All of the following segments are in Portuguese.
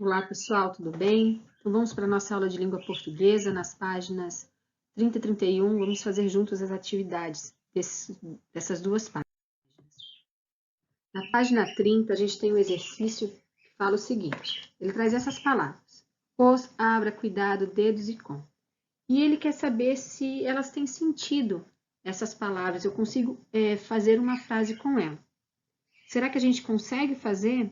Olá, pessoal, tudo bem? Então, vamos para a nossa aula de língua portuguesa, nas páginas 30 e 31. Vamos fazer juntos as atividades dessas duas páginas. Na página 30, a gente tem um exercício que fala o seguinte. Ele traz essas palavras. Os, abra, cuidado, dedos e com. E ele quer saber se elas têm sentido, essas palavras. Eu consigo fazer uma frase com ela. Será que a gente consegue fazer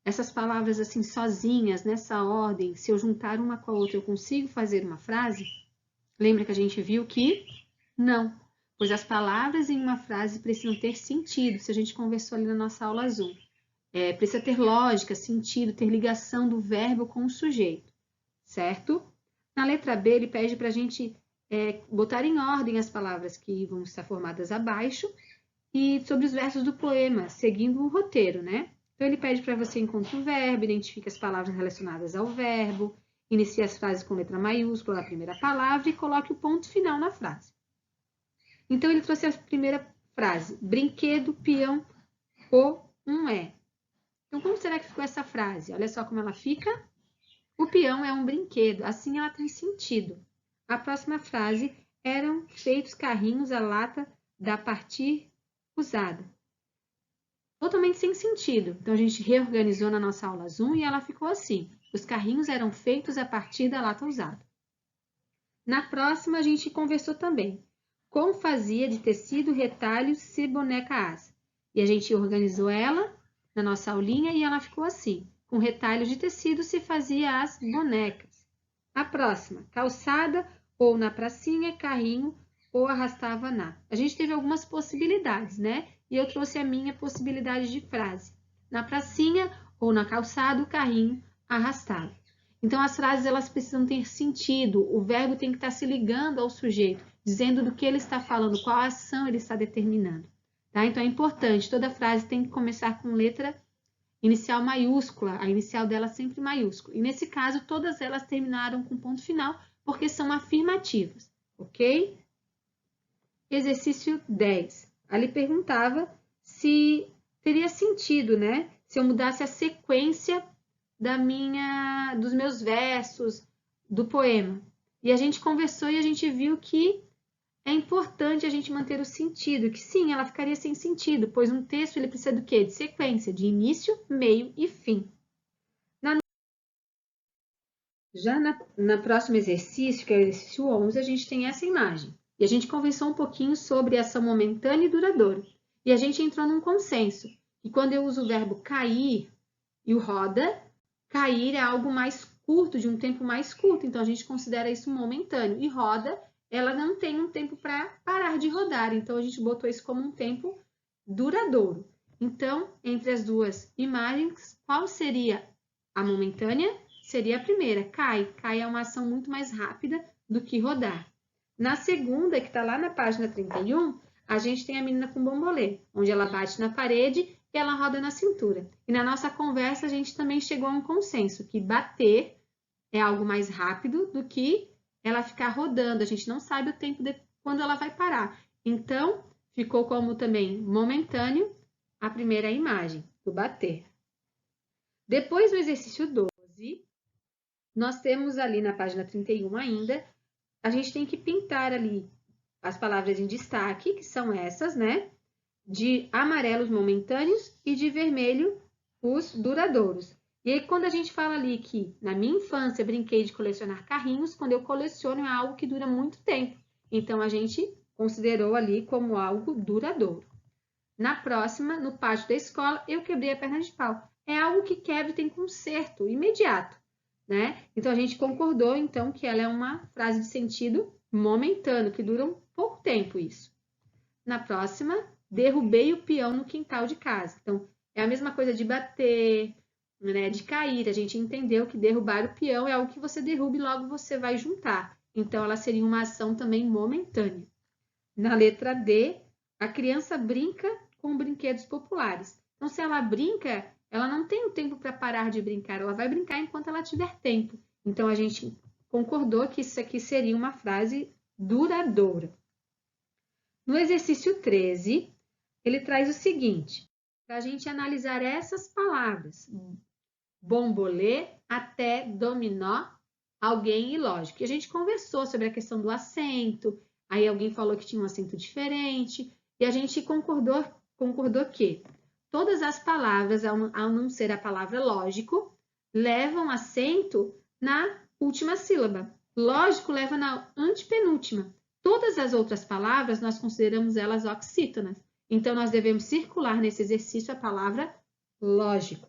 essas palavras assim sozinhas, nessa ordem? Se eu juntar uma com a outra, eu consigo fazer uma frase? Lembra que a gente viu que não, pois as palavras em uma frase precisam ter sentido. Se a gente conversou ali na nossa aula azul, precisa ter lógica, sentido, ter ligação do verbo com o sujeito, certo? Na letra B, ele pede para a gente botar em ordem as palavras que vão estar formadas abaixo e sobre os versos do poema, seguindo o roteiro, né? Então, ele pede para você encontrar o verbo, identifique as palavras relacionadas ao verbo, inicie as frases com letra maiúscula na primeira palavra e coloque o ponto final na frase. Então, ele trouxe a primeira frase, brinquedo, peão, um é. Então, como será que ficou essa frase? Olha só como ela fica. O peão é um brinquedo, assim ela tem sentido. A próxima frase, eram feitos carrinhos à lata da partir usada. Totalmente sem sentido. Então, a gente reorganizou na nossa aula Zoom e ela ficou assim. Os carrinhos eram feitos a partir da lata usada. Na próxima, a gente conversou também. Como fazia de tecido, retalhos, se boneca asa. E a gente organizou ela na nossa aulinha e ela ficou assim. Com retalhos de tecido se fazia as bonecas. A próxima, calçada ou na pracinha, carrinho ou arrastava na. A gente teve algumas possibilidades, né? E eu trouxe a minha possibilidade de frase. Na pracinha ou na calçada, o carrinho arrastava. Então, as frases elas precisam ter sentido, o verbo tem que estar se ligando ao sujeito, dizendo do que ele está falando, qual ação ele está determinando. Tá? Então, é importante, toda frase tem que começar com letra inicial maiúscula, a inicial dela sempre maiúscula. E nesse caso, todas elas terminaram com ponto final, porque são afirmativas, ok? Exercício 10. Ali perguntava se teria sentido, né? Se eu mudasse a sequência dos meus versos, do poema. E a gente conversou e a gente viu que é importante a gente manter o sentido, que sim, ela ficaria sem sentido, pois um texto ele precisa do quê? De sequência, de início, meio e fim. Já no próximo exercício, que é o exercício 11, a gente tem essa imagem. E a gente conversou um pouquinho sobre ação momentânea e duradoura. E a gente entrou num consenso, que quando eu uso o verbo cair e o roda, cair é algo mais curto, de um tempo mais curto, então a gente considera isso momentâneo. E roda, ela não tem um tempo para parar de rodar, então a gente botou isso como um tempo duradouro. Então, entre as duas imagens, qual seria a momentânea? Seria a primeira, cai. Cai é uma ação muito mais rápida do que rodar. Na segunda, que está lá na página 31, a gente tem a menina com bambolê, onde ela bate na parede e ela roda na cintura. E na nossa conversa, a gente também chegou a um consenso, que bater é algo mais rápido do que ela ficar rodando. A gente não sabe o tempo de quando ela vai parar. Então, ficou como também momentâneo a primeira imagem, do bater. Depois do exercício 12, nós temos ali na página 31 ainda, a gente tem que pintar ali as palavras em destaque, que são essas, né? De amarelo os momentâneos e de vermelho os duradouros. E aí, quando a gente fala ali que na minha infância brinquei de colecionar carrinhos, quando eu coleciono é algo que dura muito tempo. Então, a gente considerou ali como algo duradouro. Na próxima, no pátio da escola, eu quebrei a perna de pau. É algo que quebra e tem conserto imediato, né? Então, a gente concordou, então, que ela é uma frase de sentido momentâneo, que dura um pouco tempo isso. Na próxima, derrubei o peão no quintal de casa. Então, é a mesma coisa de bater, né, de cair. A gente entendeu que derrubar o peão é algo que você derruba e logo você vai juntar. Então, ela seria uma ação também momentânea. Na letra D, a criança brinca com brinquedos populares. Então, se ela brinca, ela não tem o tempo para parar de brincar, ela vai brincar enquanto ela tiver tempo. Então, a gente concordou que isso aqui seria uma frase duradoura. No exercício 13, ele traz o seguinte, para a gente analisar essas palavras, bombolê, até, dominó, alguém e lógico. E a gente conversou sobre a questão do acento, aí alguém falou que tinha um acento diferente, e a gente concordou que todas as palavras, ao não ser a palavra lógico, levam acento na última sílaba. Lógico leva na antepenúltima. Todas as outras palavras, nós consideramos elas oxítonas. Então, nós devemos circular nesse exercício a palavra lógico.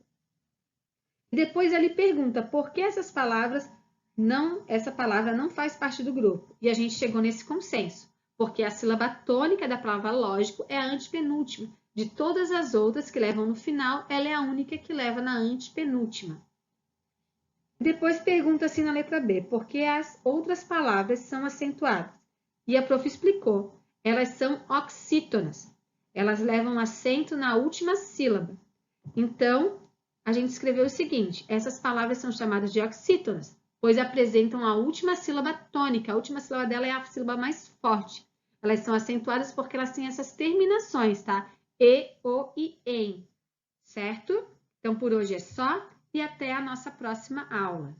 Depois ele pergunta por que essa palavra não faz parte do grupo. E a gente chegou nesse consenso, porque a sílaba tônica da palavra lógico é a antepenúltima. De todas as outras que levam no final, ela é a única que leva na antepenúltima. Depois pergunta assim na letra B, por que as outras palavras são acentuadas? E a prof explicou, elas são oxítonas. Elas levam acento na última sílaba. Então, a gente escreveu o seguinte, essas palavras são chamadas de oxítonas, pois apresentam a última sílaba tônica. A última sílaba dela é a sílaba mais forte. Elas são acentuadas porque elas têm essas terminações, tá? E, o e em, certo? Então, por hoje é só e até a nossa próxima aula.